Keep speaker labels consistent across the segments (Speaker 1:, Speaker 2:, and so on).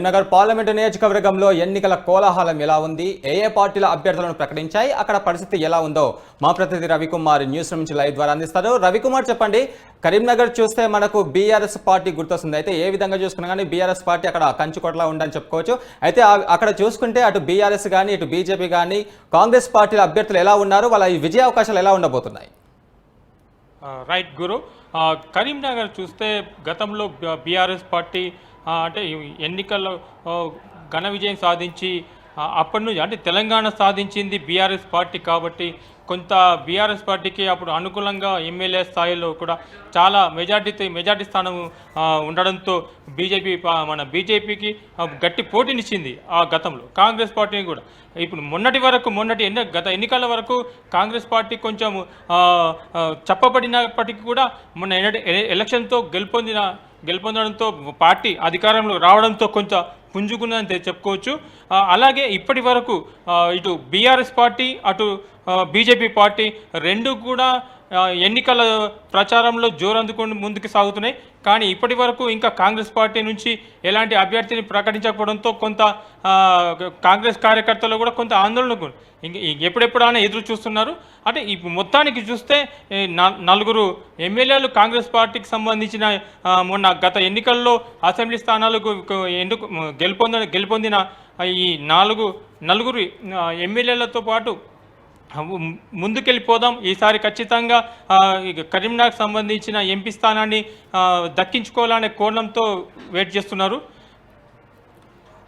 Speaker 1: Karimnagar parliament నియోజకవర్గంలో ఎన్నికల కోలాహలం ఎలా ఉంది, ఏ పార్టీల అభ్యర్థులను ప్రకటించాయి, అక్కడ పరిస్థితి ఎలా ఉందో మా ప్రతినిధి రవికుమార్ న్యూస్ నుంచి లైవ్ ద్వారా అందిస్తారు. రవికుమార్, చెప్పండి. కరీంనగర్ చూస్తే మనకు బీఆర్ఎస్ పార్టీ గుర్తొస్తుంది. అయితే ఏ విధంగా చూసుకున్నా కానీ బీఆర్ఎస్ పార్టీ అక్కడ కంచుకోటలా ఉందని చెప్పుకోవచ్చు. అయితే అక్కడ చూసుకుంటే అటు బీఆర్ఎస్ కానీ ఇటు బీజేపీ కానీ కాంగ్రెస్ పార్టీల అభ్యర్థులు ఎలా ఉన్నారు, వాళ్ళ విజయ అవకాశాలు ఎలా ఉండబోతున్నాయి?
Speaker 2: రైట్ గురు, కరీంనగర్ చూస్తే గతంలో బీఆర్ఎస్ పార్టీ అంటే ఎన్నికల్లో ఘన విజయం సాధించి అప్పటి నుంచి అంటే తెలంగాణ సాధించింది బీఆర్ఎస్ పార్టీ కాబట్టి కొంత బీఆర్ఎస్ పార్టీకి అప్పుడు అనుకూలంగా ఎమ్మెల్యే స్థాయిలో కూడా చాలా మెజార్టీ స్థానం ఉండడంతో బీజేపీకి గట్టి పోటీనిచ్చింది ఆ గతంలో. కాంగ్రెస్ పార్టీని కూడా ఇప్పుడు గత ఎన్నికల వరకు కాంగ్రెస్ పార్టీ కొంచెం చెప్పబడినప్పటికీ కూడా మొన్న ఎలక్షన్తో గెలుపొందడంతో పార్టీ అధికారంలో రావడంతో కొంచెం పుంజుకున్నదని చెప్పుకోవచ్చు. అలాగే ఇప్పటి వరకు ఇటు బీఆర్ఎస్ పార్టీ అటు బీజేపీ పార్టీ రెండు కూడా ఎన్నికల ప్రచారంలో జోరందుకొని ముందుకు సాగుతున్నాయి. కానీ ఇప్పటి వరకు ఇంకా కాంగ్రెస్ పార్టీ నుంచి ఎలాంటి అభ్యర్థిని ప్రకటించకపోవడంతో కొంత కాంగ్రెస్ కార్యకర్తలు కూడా కొంత ఆందోళనకు ఎప్పుడెప్పుడైనా ఎదురు చూస్తున్నారు. అంటే ఇప్పుడు మొత్తానికి చూస్తే 4 ఎమ్మెల్యేలు కాంగ్రెస్ పార్టీకి సంబంధించిన మొన్న గత ఎన్నికల్లో అసెంబ్లీ స్థానాలకు గెలుపొందిన ఈ నలుగురు ఎమ్మెల్యేలతో పాటు ముందుకెళ్ళిపోదాం, ఈసారి ఖచ్చితంగా కరీంనగర్ సంబంధించిన ఎంపీ స్థానాన్ని దక్కించుకోవాలనే కోణంతో వెయిట్ చేస్తున్నారు.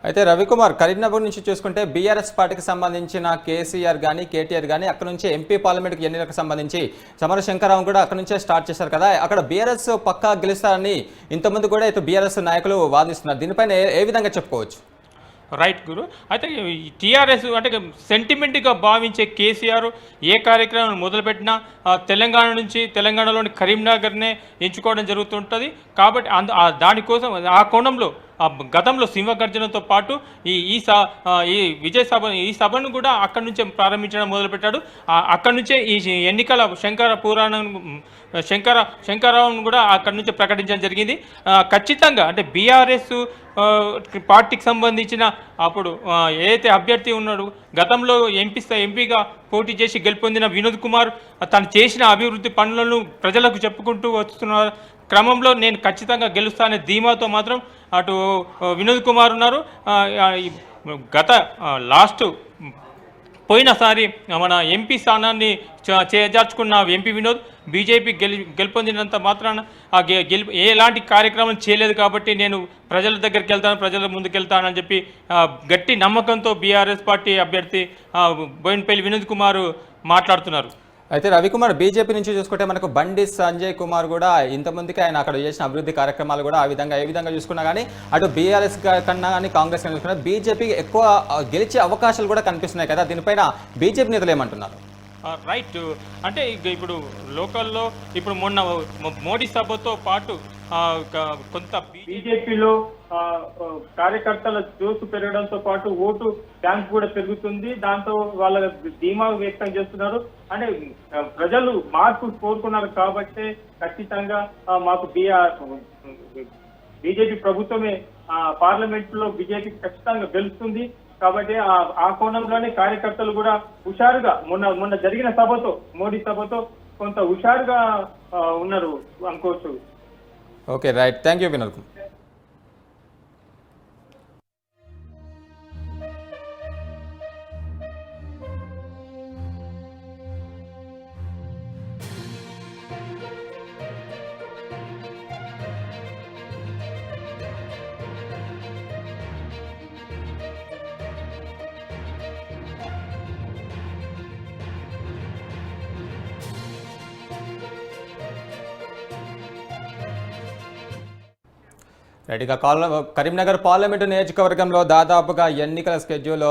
Speaker 1: అయితే రవికుమార్, కరీంనగర్ నుంచి చూసుకుంటే బీఆర్ఎస్ పార్టీకి సంబంధించిన కేసీఆర్ కానీ కేటీఆర్ కానీ అక్కడ నుంచి ఎంపీ పార్లమెంట్కి ఎన్నికలకు సంబంధించి సమర శంకరరావు కూడా అక్కడ నుంచే స్టార్ట్ చేశారు కదా. అక్కడ బీఆర్ఎస్ పక్కా గెలుస్తారని ఇంతకుముందు కూడా ఇటు బీఆర్ఎస్ నాయకులు వాదిస్తున్నారు. దీనిపైన ఏ విధంగా చెప్పుకోవచ్చు?
Speaker 2: రైట్ గురు, అయితే టీఆర్ఎస్ అంటే సెంటిమెంట్గా భావించే కేసీఆర్ ఏ కార్యక్రమం మొదలుపెట్టినా తెలంగాణలోని కరీంనగర్నే ఎంచుకోవడం జరుగుతుంటుంది. కాబట్టి దానికోసం ఆ కోణంలో గతంలో సింహగర్జనతో పాటు ఈ సభను కూడా అక్కడి నుంచే ప్రారంభించడం మొదలుపెట్టాడు. అక్కడి నుంచే ఈ ఎన్నికల శంకరరావును కూడా అక్కడి నుంచే ప్రకటించడం జరిగింది. ఖచ్చితంగా అంటే బీఆర్ఎస్ పార్టీకి సంబంధించిన అప్పుడు ఏదైతే అభ్యర్థి ఉన్నాడు గతంలో ఎంపీగా పోటీ చేసి గెలుపొందిన వినోద్ కుమార్ తను చేసిన అభివృద్ధి పనులను ప్రజలకు చెప్పుకుంటూ వస్తున్న క్రమంలో నేను ఖచ్చితంగా గెలుస్తానే ధీమాతో మాత్రం అటు వినోద్ కుమార్ ఉన్నారు. గత పోయినసారి మన ఎంపీ స్థానాన్ని చేజార్చుకున్న ఎంపీ వినోద్ బీజేపీ గెలుపొందినంత మాత్రాన ఎలాంటి కార్యక్రమం చేయలేదు కాబట్టి నేను ప్రజల దగ్గరికి వెళ్తాను, ప్రజల ముందుకెళ్తానని చెప్పి గట్టి నమ్మకంతో బీఆర్ఎస్ పార్టీ అభ్యర్థి బోయినపల్లి వినోద్ కుమార్ మాట్లాడుతున్నారు.
Speaker 1: అయితే రవికుమార్, బీజేపీ నుంచి చూసుకుంటే మనకు బండి సంజయ్ కుమార్ కూడా ఇంతమందికి ఆయన అక్కడ చేసిన అభివృద్ధి కార్యక్రమాలు కూడా ఏ విధంగా చూసుకున్నా కానీ అటు బీఆర్ఎస్ కన్నా కానీ కాంగ్రెస్ కన్నా చూసుకున్నా బీజేపీకి ఎక్కువ గెలిచే అవకాశాలు కూడా కనిపిస్తున్నాయి కదా. దీనిపైన బీజేపీ నేతలు ఏమంటున్నారు?
Speaker 2: రైట్, అంటే ఇప్పుడు లోకల్లో ఇప్పుడు మొన్న మోడీ సభతో పాటు కొంత బీజేపీలో కార్యకర్తల జోసు పెరగడంతో పాటు ఓటు బ్యాంక్ కూడా పెరుగుతుంది. దాంతో వాళ్ళ ధీమా వ్యక్తం చేస్తున్నారు. అంటే ప్రజలు మార్పు కోరుకున్నారు కాబట్టి ఖచ్చితంగా మాకు బీజేపీ ప్రభుత్వమే పార్లమెంట్ లో బీజేపీ ఖచ్చితంగా గెలుస్తుంది. కాబట్టి ఆ కోణంలోనే కార్యకర్తలు కూడా హుషారుగా మొన్న జరిగిన సభతో మోడీ సభతో కొంత హుషారుగా ఉన్నారు అనుకోవచ్చు.
Speaker 1: Okay, right, thank you Vinod. రైట్గా కరీంనగర్ పార్లమెంటు నియోజకవర్గంలో దాదాపుగా ఎన్నికల స్కెడ్యూల్లో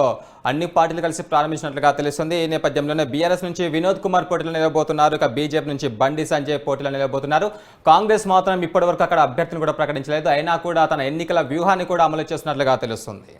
Speaker 1: అన్ని పార్టీలు కలిసి ప్రారంభించినట్లుగా తెలుస్తుంది. ఈ నేపథ్యంలోనే బీఆర్ఎస్ నుంచి వినోద్ కుమార్ పోటీలు నిలబోతున్నారు, ఇక బీజేపీ నుంచి బండి సంజయ్ పోటీలు నిలబోతున్నారు. కాంగ్రెస్ మాత్రం ఇప్పటివరకు అక్కడ అభ్యర్థిని కూడా ప్రకటించలేదు, అయినా కూడా తన ఎన్నికల వ్యూహాన్ని కూడా అమలు చేస్తున్నట్లుగా తెలుస్తుంది.